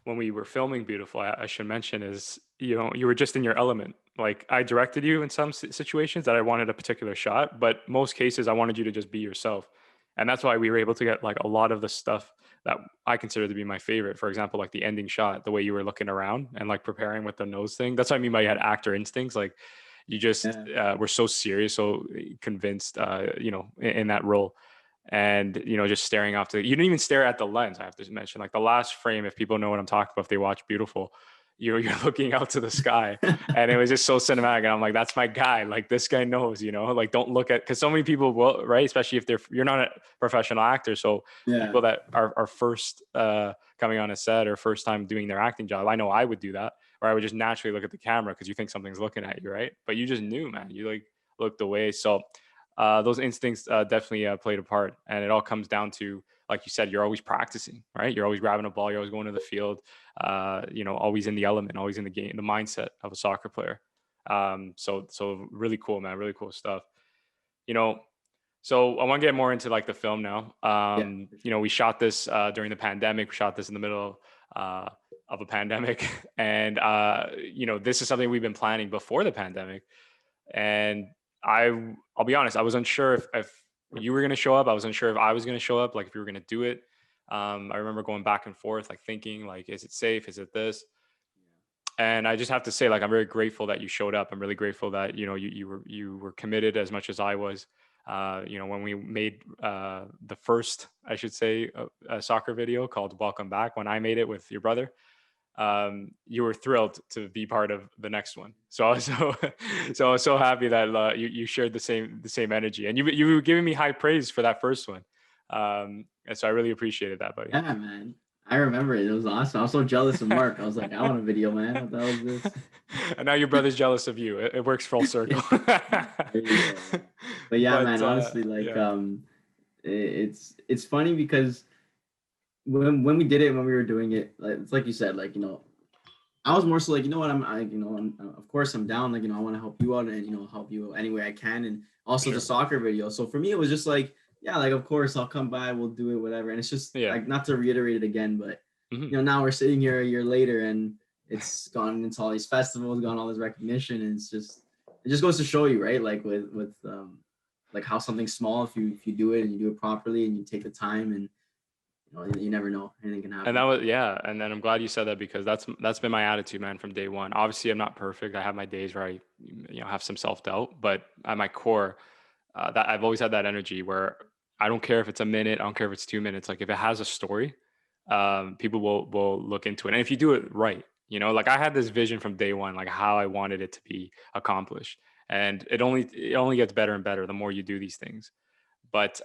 when we were filming Beautiful, I should mention is, you were just in your element. Like I directed you in some situations that I wanted a particular shot, but most cases I wanted you to just be yourself. And that's why we were able to get like a lot of the stuff that I consider to be my favorite. For example, like the ending shot, the way you were looking around and like preparing with the nose thing. That's what I mean by you had actor instincts. Like you just Yeah. were so serious, so convinced, in that role. And just staring off to, you didn't even stare at the lens. I have to mention, like the last frame, if people know what I'm talking about, if they watch Beautiful, you're looking out to the sky, and it was just so cinematic. And I'm like, that's my guy. Like this guy knows, like don't look at, because so many people will, right? Especially if you're not a professional actor. So Yeah. people that are first coming on a set or first time doing their acting job, I know I would do that, or I would just naturally look at the camera because you think something's looking at you, right? But you just knew, man. You like looked away. So those instincts definitely played a part. And it all comes down to, like you said, you're always practicing, right? You're always grabbing a ball, you're always going to the field, always in the element, always in the game, the mindset of a soccer player. So really cool, man, really cool stuff. You know, so I want to get more into like the film now. Yeah, for sure. We shot this during the pandemic. We shot this in the middle of a pandemic, and this is something we've been planning before the pandemic. And I'll be honest, I was unsure if you were gonna show up. I was unsure if I was gonna show up, like if you were gonna do it. I remember going back and forth, like thinking, like, is it safe? Is it this? And I just have to say, like, I'm very grateful that you showed up. I'm really grateful that you were committed as much as I was. When we made the first, I should say, a soccer video called "Welcome Back," when I made it with your brother, you were thrilled to be part of the next one. So I was so I was so happy that you shared the same energy, and you were giving me high praise for that first one. And so I really appreciated that, buddy. Yeah, man. I remember it. It was awesome. I was so jealous of Mark. I was like, I want a video, man. What the hell is this? And now your brother's jealous of you. It works full circle. There you go. Yeah. But yeah, But man, honestly, like yeah, it's funny because when we did it, when we were doing it, like it's like you said, like, I was more so like, of course I'm down, like, I want to help you out and, help you any way I can. And also the sure. soccer video. So for me, it was just like, yeah, like, of course I'll come by, we'll do it, whatever. And it's just Yeah. like, not to reiterate it again, but, Hmm. now we're sitting here a year later and it's gone into all these festivals, gone all this recognition. And it just goes to show you, right? Like like how something small, if you do it and you do it properly and you take the time and, you never know, anything can And that happen. was, yeah, and then I'm glad you said that because that's been my attitude, man, from day one. Obviously, I'm not perfect. I have my days where I, have some self doubt, but at my core, that I've always had that energy where I don't care if it's a minute, I don't care if it's 2 minutes. Like if it has a story, people will look into it, and if you do it right, like I had this vision from day one, like how I wanted it to be accomplished, and it only gets better and better the more you do these things. But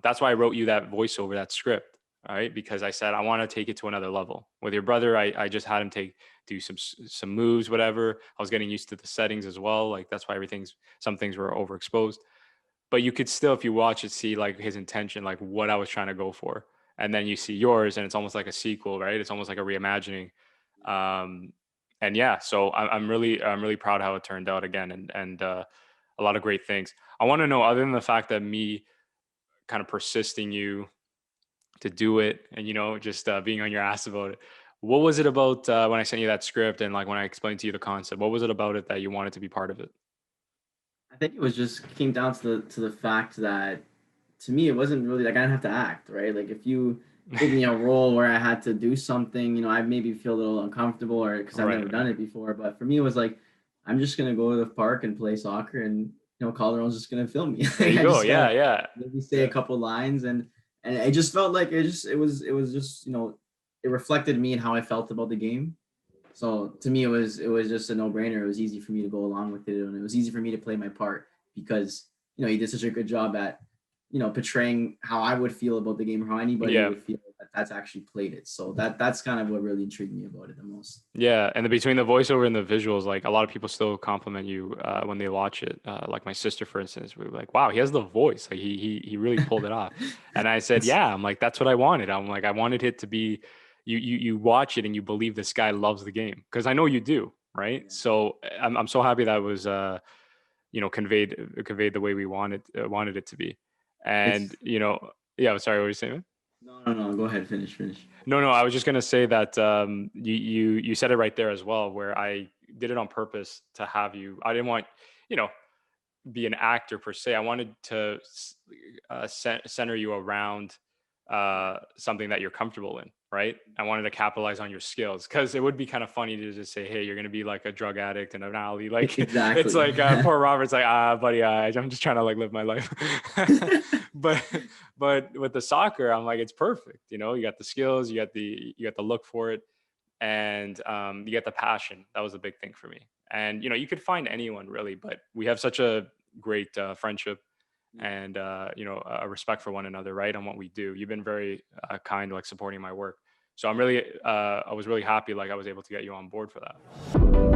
that's why I wrote you that voiceover, that script, all right? Because I said I want to take it to another level. With your brother, I just had him do some moves, whatever. I was getting used to the settings as well. Like that's why some things were overexposed. But you could still, if you watch it, see like his intention, like what I was trying to go for. And then you see yours, and it's almost like a sequel, right? It's almost like a reimagining. Um, and yeah, so I'm really proud how it turned out again, and a lot of great things. I want to know, other than the fact that me kind of persisting you to do it, and just being on your ass about it, what was it about when I sent you that script, and like when I explained to you the concept, what was it about it that you wanted to be part of it? I think it was just came down to the fact that to me it wasn't really like I didn't have to act, right? Like if you gave me a role where I had to do something, I maybe feel a little uncomfortable or because I've never Right, done right. it before. But for me, it was like I'm just gonna go to the park and play soccer, and Calderon's just gonna film me. There Like you I go. just Yeah, gotta yeah, maybe say a yeah. couple lines, and it just felt like it was just it reflected me and how I felt about the game. So to me, it was just a no brainer. It was easy for me to go along with it, and it was easy for me to play my part because he did such a good job at portraying how I would feel about the game or how anybody Yeah, would feel that's actually played it. So that's kind of what really intrigued me about it the most. yeah. And between the voiceover and the visuals, like a lot of people still compliment you when they watch it. Like my sister, for instance, we were like, "Wow, he has the voice. Like he really pulled it off." And I said, It's "Yeah." I'm like, "That's what I wanted." I'm like, "I wanted it to be you watch it and you believe this guy loves the game because I know you do, right?" yeah, So I'm so happy that was conveyed the way we wanted it to be. And it's yeah. Sorry, what were you saying? no, no, no. Go ahead, finish. No, I was just gonna say that you said it right there as well, where I did it on purpose to have you. I didn't want, you know, be an actor per se. I wanted to center you around something that you're comfortable in, right? I wanted to capitalize on your skills because it would be kind of funny to just say, "Hey, you're gonna be like a drug addict in an alley." Like it's Exactly. like poor Robert's like, buddy, I'm just trying to like live my life. but but with the soccer, I'm like, it's perfect. You know, you got the skills, you got the look for it, and you get the passion. That was a big thing for me. And you know, you could find anyone really, but we have such a great friendship and you know, a respect for one another, right, on what we do. You've been very kind, like supporting my work. So I'm really, I was really happy, like I was able to get you on board for that.